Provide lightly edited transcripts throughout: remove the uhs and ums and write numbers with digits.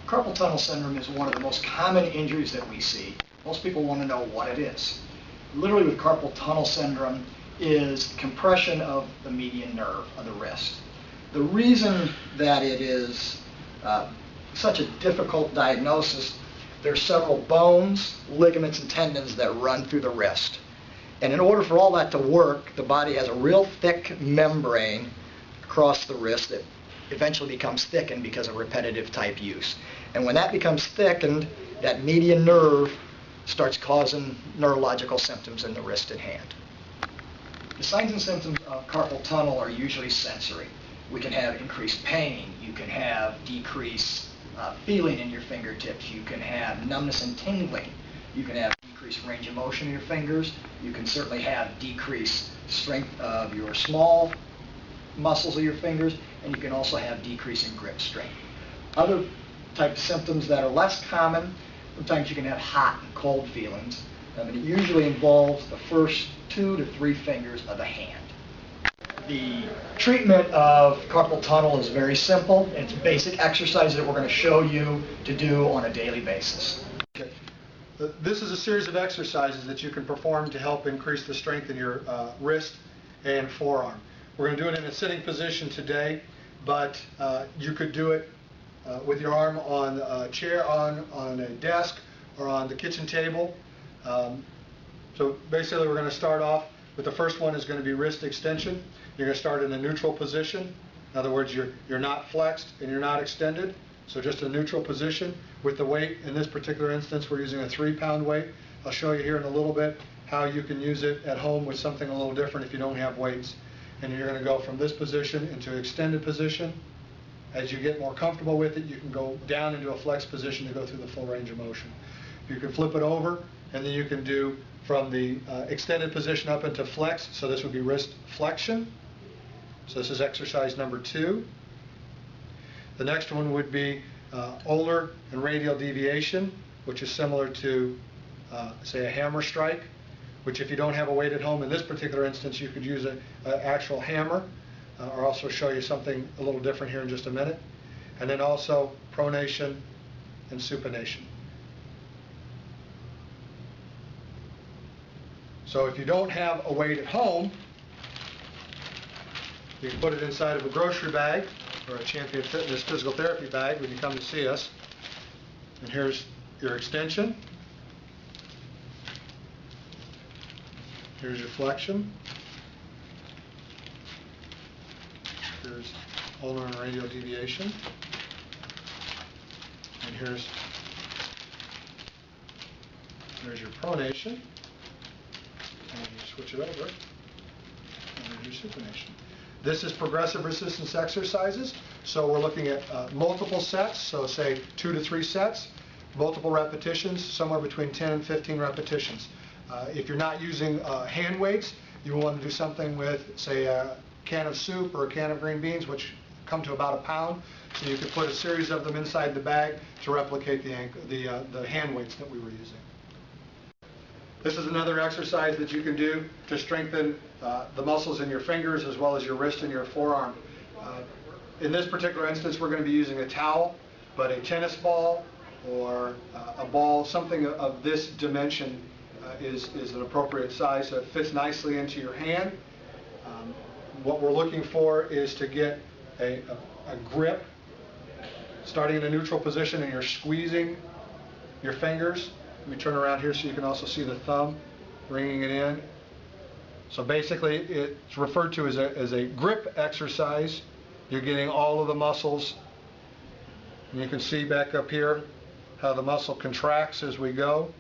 Carpal tunnel syndrome is one of the most common injuries that we see. Most people want to know what it is. Literally with carpal tunnel syndrome is compression of the median nerve of the wrist. The reason that it is such a difficult diagnosis, there are several bones, ligaments, and tendons that run through the wrist. And in order for all that to work, the body has a real thick membrane across the wrist that eventually becomes thickened because of repetitive type use. And when that becomes thickened, that median nerve starts causing neurological symptoms in the wrist and hand. The signs and symptoms of carpal tunnel are usually sensory. We can have increased pain, you can have decreased feeling in your fingertips, you can have numbness and tingling, you can have decreased range of motion in your fingers, you can certainly have decreased strength of your small muscles of your fingers, and you can also have decrease in grip strength. Other type of symptoms that are less common, sometimes you can have hot and cold feelings, and it usually involves the first 2 to 3 fingers of the hand. The treatment of carpal tunnel is very simple. It's basic exercises that we're going to show you to do on a daily basis. Okay. This is a series of exercises that you can perform to help increase the strength in your wrist and forearm. We're going to do it in a sitting position today, but you could do it with your arm on a chair, on a desk, or on the kitchen table. So basically we're going to start off with the first one is going to be wrist extension. You're going to start in a neutral position. In other words, you're not flexed and you're not extended. So just a neutral position with the weight. In this particular instance, we're using a 3-pound weight. I'll show you here in a little bit how you can use it at home with something a little different if you don't have weights. And you're going to go from this position into extended position. As you get more comfortable with it, you can go down into a flex position to go through the full range of motion. You can flip it over, and then you can do from the extended position up into flex. So this would be wrist flexion. So this is exercise number 2. The next one would be ulnar and radial deviation, which is similar to, say, a hammer strike, which if you don't have a weight at home, in this particular instance, you could use an actual hammer. I'll also show you something a little different here in just a minute. And then also pronation and supination. So if you don't have a weight at home, you can put it inside of a grocery bag or a Champion Fitness physical therapy bag when you come to see us. And here's your extension. Here's your flexion. Here's ulnar and radial deviation. And here's your pronation. And you switch it over. And there's your supination. This is progressive resistance exercises. So we're looking at multiple sets. So say 2 to 3 sets, multiple repetitions, somewhere between 10 and 15 repetitions. If you're not using hand weights, you want to do something with, say, a can of soup or a can of green beans, which come to about 1 pound. So you could put a series of them inside the bag to replicate the hand weights that we were using. This is another exercise that you can do to strengthen the muscles in your fingers as well as your wrist and your forearm. In this particular instance, we're going to be using a towel, but a tennis ball or a ball, something of this dimension is an appropriate size, so it fits nicely into your hand. What we're looking for is to get a grip, starting in a neutral position, and you're squeezing your fingers. Let me turn around here so you can also see the thumb, bringing it in. So basically, it's referred to as a grip exercise. You're getting all of the muscles, and you can see back up here how the muscle contracts as we go.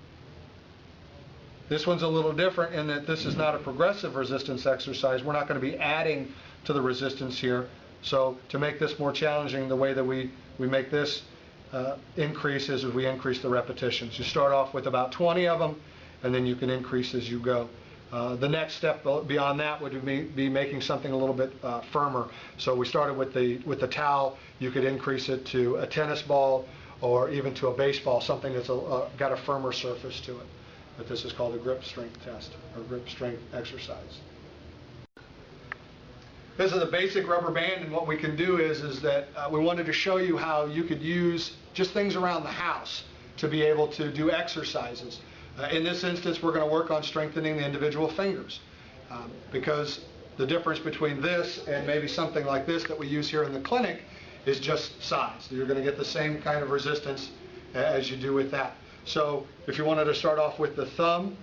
This one's a little different in that this is not a progressive resistance exercise. We're not going to be adding to the resistance here. So to make this more challenging, the way that we make this increase is as we increase the repetitions. You start off with about 20 of them, and then you can increase as you go. The next step beyond that would be making something a little bit firmer. So we started with the towel. You could increase it to a tennis ball or even to a baseball, something that's got a firmer surface to it. But this is called a grip strength test or grip strength exercise. this is a basic rubber band, and what we can do is that we wanted to show you how you could use just things around the house to be able to do exercises. In this instance, we're going to work on strengthening the individual fingers because the difference between this and maybe something like this that we use here in the clinic is just size. You're going to get the same kind of resistance as you do with that. So if you wanted to start off with the thumb,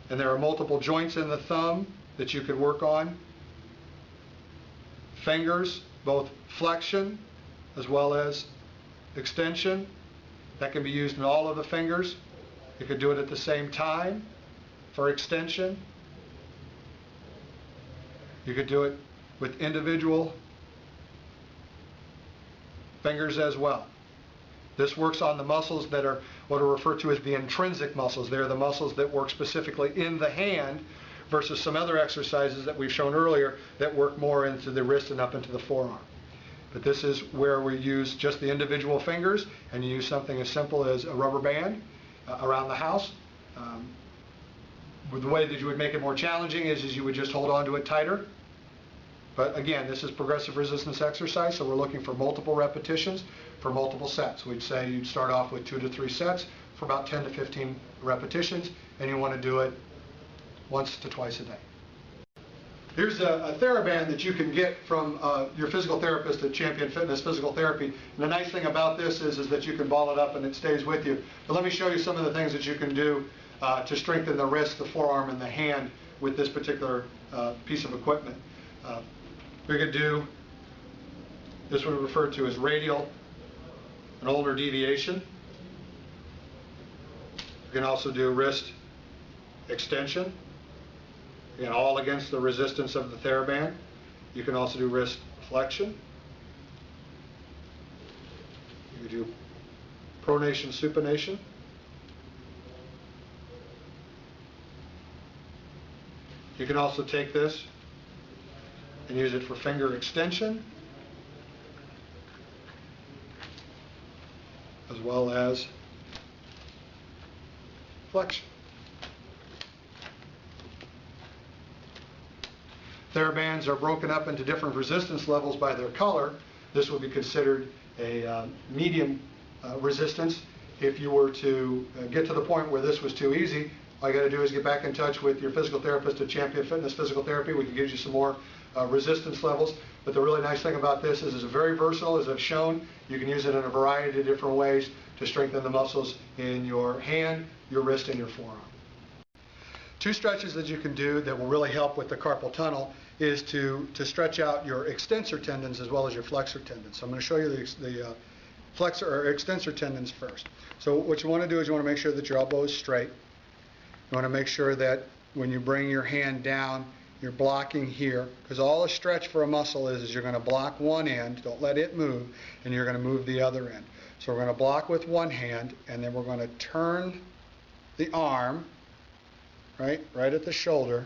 and there are multiple joints in the thumb that you could work on. Fingers, both flexion as well as extension. That can be used in all of the fingers. You could do it at the same time for extension. You could do it with individual fingers as well. This works on the muscles that are what are referred to as the intrinsic muscles. They're the muscles that work specifically in the hand versus some other exercises that we've shown earlier that work more into the wrist and up into the forearm. But this is where we use just the individual fingers, and you use something as simple as a rubber band around the house. The way that you would make it more challenging is you would just hold on to it tighter. But again, this is progressive resistance exercise, so we're looking for multiple repetitions for multiple sets. We'd say you'd start off with 2 to 3 sets for about 10 to 15 repetitions, and you want to do it once to twice a day. Here's a Theraband that you can get from your physical therapist at Champion Fitness Physical Therapy. And the nice thing about this is that you can ball it up and it stays with you. But let me show you some of the things that you can do to strengthen the wrist, the forearm, and the hand with this particular piece of equipment. We could do this one referred to as radial and ulnar deviation. You can also do wrist extension. Again, all against the resistance of the Theraband. You can also do wrist flexion. You can do pronation, supination. You can also take this and use it for finger extension, as well as flexion. Therabands are broken up into different resistance levels by their color. This would be considered a medium resistance. If you were to get to the point where this was too easy, all you got to do is get back in touch with your physical therapist at Champion Fitness Physical Therapy. We can give you some more resistance levels. But the really nice thing about this is it's very versatile, as I've shown. You can use it in a variety of different ways to strengthen the muscles in your hand, your wrist, and your forearm. 2 stretches that you can do that will really help with the carpal tunnel is to stretch out your extensor tendons as well as your flexor tendons. So I'm going to show you the flexor or extensor tendons first. So what you want to do is you want to make sure that your elbow is straight. You want to make sure that when you bring your hand down, you're blocking here, because all a stretch for a muscle is you're going to block one end, don't let it move, and you're going to move the other end. So we're going to block with one hand, and then we're going to turn the arm right at the shoulder,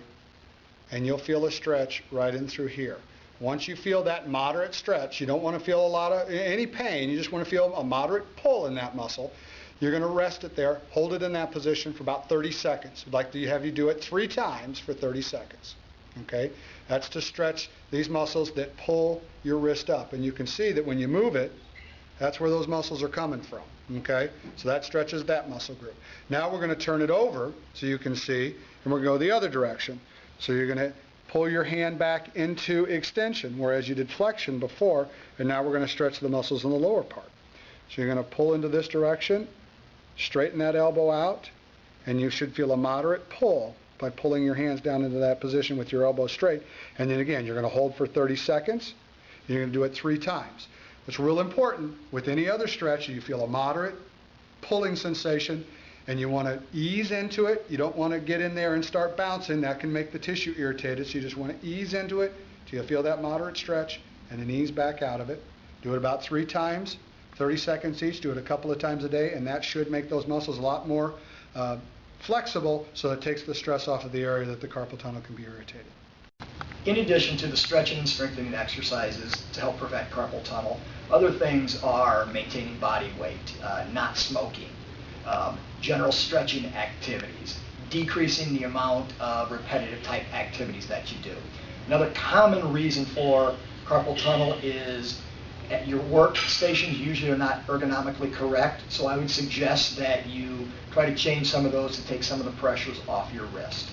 and you'll feel a stretch right in through here. Once you feel that moderate stretch, you don't want to feel any pain, you just want to feel a moderate pull in that muscle. You're going to rest it there, hold it in that position for about 30 seconds. I'd like to have you do it 3 times for 30 seconds. Okay? That's to stretch these muscles that pull your wrist up. And you can see that when you move it, that's where those muscles are coming from. Okay? So that stretches that muscle group. Now we're going to turn it over so you can see, and we're going to go the other direction. So you're going to pull your hand back into extension, whereas you did flexion before, and now we're going to stretch the muscles in the lower part. So you're going to pull into this direction, straighten that elbow out, and you should feel a moderate pull by pulling your hands down into that position with your elbow straight. And then again, you're going to hold for 30 seconds. You're going to do it 3 times. It's real important with any other stretch, you feel a moderate pulling sensation, and you want to ease into it. You don't want to get in there and start bouncing. That can make the tissue irritated. So you just want to ease into it till you feel that moderate stretch, and then ease back out of it. Do it about 3 times, 30 seconds each. Do it a couple of times a day, and that should make those muscles a lot more flexible, so it takes the stress off of the area that the carpal tunnel can be irritated. In addition to the stretching and strengthening exercises to help prevent carpal tunnel, other things are maintaining body weight, not smoking, general stretching activities, decreasing the amount of repetitive type activities that you do. Another common reason for carpal tunnel is at your workstations usually are not ergonomically correct, so I would suggest that you try to change some of those to take some of the pressures off your wrist.